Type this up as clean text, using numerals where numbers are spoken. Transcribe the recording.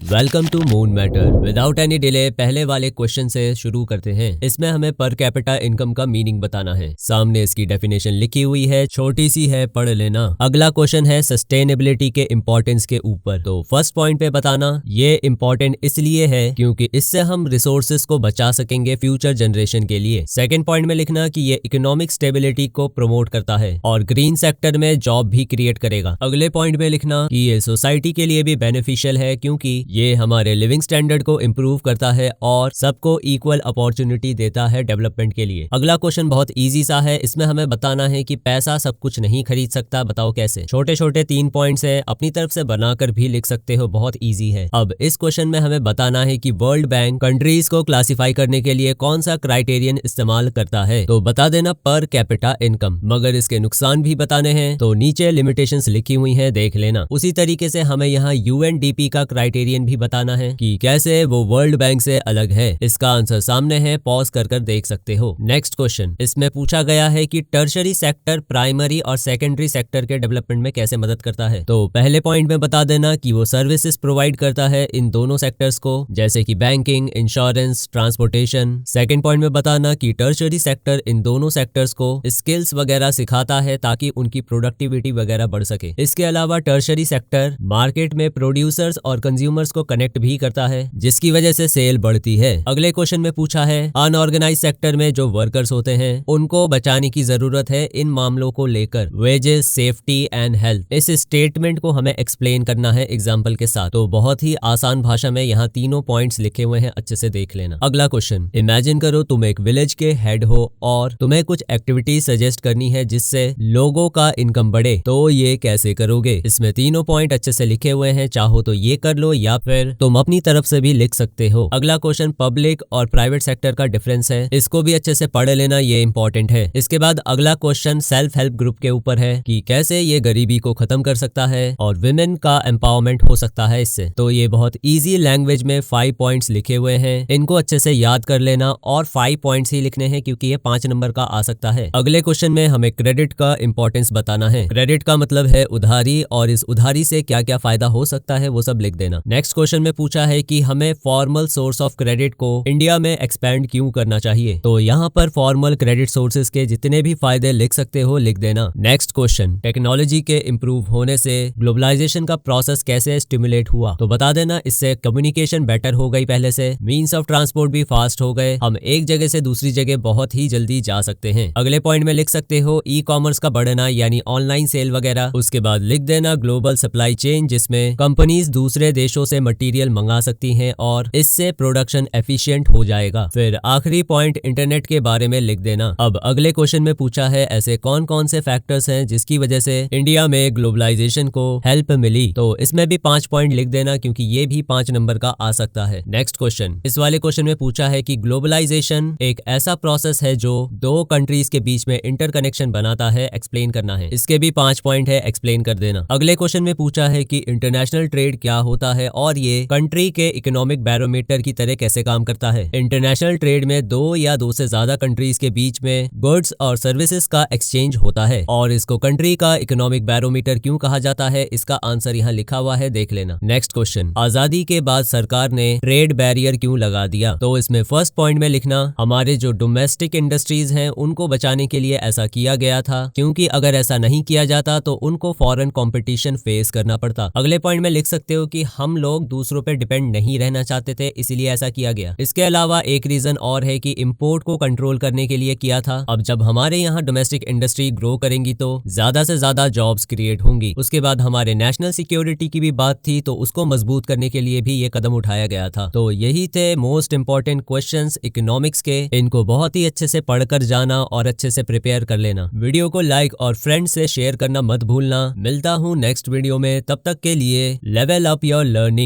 Welcome to moon matter. Without any delay पहले वाले question से शुरू करते हैं। इसमें हमें पर कैपिटा इनकम का मीनिंग बताना है। सामने इसकी डेफिनेशन लिखी हुई है, छोटी सी है, पढ़ लेना। अगला क्वेश्चन है सस्टेनेबिलिटी के इंपॉर्टेंस के ऊपर। तो फर्स्ट पॉइंट पे बताना ये इंपॉर्टेंट इसलिए है क्योंकि इससे हम रिसोर्सेज को बचा सकेंगे फ्यूचर जनरेशन के लिए। सेकेंड पॉइंट में लिखना कि ये इकोनॉमिक स्टेबिलिटी को प्रमोट करता है और ग्रीन सेक्टर में जॉब भी क्रिएट करेगा। अगले पॉइंट में लिखना कि ये सोसाइटी के लिए भी बेनिफिशियल है क्योंकि ये हमारे लिविंग स्टैंडर्ड को इम्प्रूव करता है और सबको इक्वल अपॉर्चुनिटी देता है डेवलपमेंट के लिए। अगला क्वेश्चन बहुत इजी सा है। इसमें हमें बताना है कि पैसा सब कुछ नहीं खरीद सकता, बताओ कैसे। छोटे छोटे 3 पॉइंट्स है, अपनी तरफ से बनाकर भी लिख सकते हो, बहुत इजी है। अब इस क्वेश्चन में हमें बताना है कि वर्ल्ड बैंक कंट्रीज को क्लासिफाई करने के लिए कौन सा क्राइटेरियन इस्तेमाल करता है। तो बता देना पर कैपिटा इनकम, मगर इसके नुकसान भी बताने हैं तो नीचे लिमिटेशंस लिखी हुई हैं, देख लेना। उसी तरीके से हमें यहाँ यूएनडीपी का क्राइटेरियन भी बताना है कि कैसे वो वर्ल्ड बैंक से अलग है। इसका आंसर सामने है, पॉज कर देख सकते हो। नेक्स्ट क्वेश्चन, इसमें पूछा गया है कि टर्शरी सेक्टर प्राइमरी और सेकेंडरी सेक्टर के डेवलपमेंट में कैसे मदद करता है। तो पहले पॉइंट में बता देना कि वो सर्विसेज प्रोवाइड करता है इन दोनों सेक्टर्स को, जैसे कि banking, insurance, transportation. Second point में बताना कि टर्शरी सेक्टर इन दोनों सेक्टर्स को स्किल्स वगैरह सिखाता है ताकि उनकी प्रोडक्टिविटी वगैरह बढ़ सके। इसके अलावा टर्शरी सेक्टर मार्केट में प्रोड्यूसर्स और कंज्यूमर्स को कनेक्ट भी करता है, जिसकी वजह से सेल बढ़ती है। अगले क्वेश्चन में पूछा है अनऑर्गेनाइज सेक्टर में जो वर्कर्स होते हैं उनको बचाने की जरूरत है इन मामलों को लेकर, वेजेस, सेफ्टी एंड हेल्थ। इस स्टेटमेंट को हमें एक्सप्लेन करना है एग्जाम्पल के साथ। तो बहुत ही आसान भाषा में यहाँ तीनों पॉइंट्स लिखे हुए हैं, अच्छे से देख लेना। अगला क्वेश्चन, इमेजिन करो तुम एक विलेज के हेड हो और तुम्हें कुछ एक्टिविटीज सजेस्ट करनी है जिससे लोगों का इनकम बढ़े, तो ये कैसे करोगे। इसमें तीनों पॉइंट अच्छे से लिखे हुए हैं, चाहो तो ये कर लो या फिर तुम अपनी तरफ से भी लिख सकते हो। अगला क्वेश्चन पब्लिक और प्राइवेट सेक्टर का डिफरेंस है, इसको भी अच्छे से पढ़ लेना, ये इंपॉर्टेंट है। इसके बाद अगला क्वेश्चन सेल्फ हेल्प ग्रुप के ऊपर है कि कैसे ये गरीबी को खत्म कर सकता है और विमेन का एम्पावरमेंट हो सकता है इससे। तो ये बहुत इजी लैंग्वेज में 5 पॉइंट्स लिखे हुए हैं, इनको अच्छे से याद कर लेना और 5 पॉइंट्स ही लिखने हैं क्योंकि ये 5 नंबर का आ सकता है। अगले क्वेश्चन में हमें क्रेडिट का इंपॉर्टेंस बताना है। क्रेडिट का मतलब है उधारी और इस उधारी से क्या क्या फायदा हो सकता है वो सब लिख देना। नेक्स्ट क्वेश्चन में पूछा है कि हमें फॉर्मल सोर्स ऑफ क्रेडिट को इंडिया में एक्सपेंड क्यों करना चाहिए। तो यहाँ पर फॉर्मल क्रेडिट सोर्सेज के जितने भी फायदे लिख सकते हो लिख देना। नेक्स्ट क्वेश्चन, टेक्नोलॉजी के इम्प्रूव होने से ग्लोबलाइजेशन का प्रोसेस कैसे स्टिमुलेट हुआ। तो बता देना इससे कम्युनिकेशन बेटर हो गई, पहले से मीन्स ऑफ ट्रांसपोर्ट भी फास्ट हो गए, हम एक जगह से दूसरी जगह बहुत ही जल्दी जा सकते हैं। अगले पॉइंट में लिख सकते हो ई कॉमर्स का बढ़ना यानी ऑनलाइन सेल वगैरह। उसके बाद लिख देना ग्लोबल सप्लाई चेन, जिसमें कंपनीज दूसरे देशों से मटेरियल मंगा सकती हैं और इससे प्रोडक्शन एफिशिएंट हो जाएगा। फिर आखिरी पॉइंट इंटरनेट के बारे में लिख देना। अब अगले क्वेश्चन में पूछा है ऐसे कौन कौन से फैक्टर्स हैं जिसकी वजह से इंडिया में ग्लोबलाइजेशन को हेल्प मिली। तो इसमें भी 5 पॉइंट लिख देना क्योंकि ये भी 5 नंबर का आ सकता है। नेक्स्ट क्वेश्चन, इस वाले क्वेश्चन में पूछा है कि ग्लोबलाइजेशन एक ऐसा प्रोसेस है जो 2 कंट्रीज के बीच में इंटरकनेक्शन बनाता है, एक्सप्लेन करना है। इसके भी 5 पॉइंट है, एक्सप्लेन कर देना। अगले क्वेश्चन में पूछा है कि इंटरनेशनल ट्रेड क्या होता है और ये कंट्री के इकोनॉमिक बैरोमीटर की तरह कैसे काम करता है। इंटरनेशनल ट्रेड में 2 या 2 से ज्यादा कंट्रीज के बीच में गुड्स और सर्विसेज का एक्सचेंज होता है और इसको कंट्री का इकोनॉमिक बैरोमीटर क्यों कहा जाता है, इसका आंसर यहाँ लिखा हुआ है, देख लेना। नेक्स्ट क्वेश्चन, आजादी के बाद सरकार ने ट्रेड बैरियर क्यों लगा दिया। तो इसमें फर्स्ट पॉइंट में लिखना हमारे जो डोमेस्टिक इंडस्ट्रीज हैं उनको बचाने के लिए ऐसा किया गया था, क्योंकि अगर ऐसा नहीं किया जाता तो उनको फॉरेन कंपटीशन फेस करना पड़ता। अगले पॉइंट में लिख सकते हो कि हम लोग दूसरों पे डिपेंड नहीं रहना चाहते थे, इसलिए ऐसा किया गया। इसके अलावा एक रीजन और है कि इंपोर्ट को कंट्रोल करने के लिए किया था। अब जब हमारे यहाँ डोमेस्टिक इंडस्ट्री ग्रो करेंगी तो ज्यादा से ज्यादा जॉब्स क्रिएट होंगी। उसके बाद हमारे नेशनल सिक्योरिटी की भी बात थी, तो उसको मजबूत करने के लिए भी ये कदम उठाया गया था। तो यही थे मोस्ट इंपॉर्टेंट क्वेश्चंस इकोनॉमिक्स के, इनको बहुत ही अच्छे से पढ़कर जाना और अच्छे से प्रिपेयर कर लेना। वीडियो को लाइक और फ्रेंड्स से शेयर करना मत भूलना। मिलता हूँ नेक्स्ट वीडियो में, तब तक के लिए लेवल अप योर लर्निंग।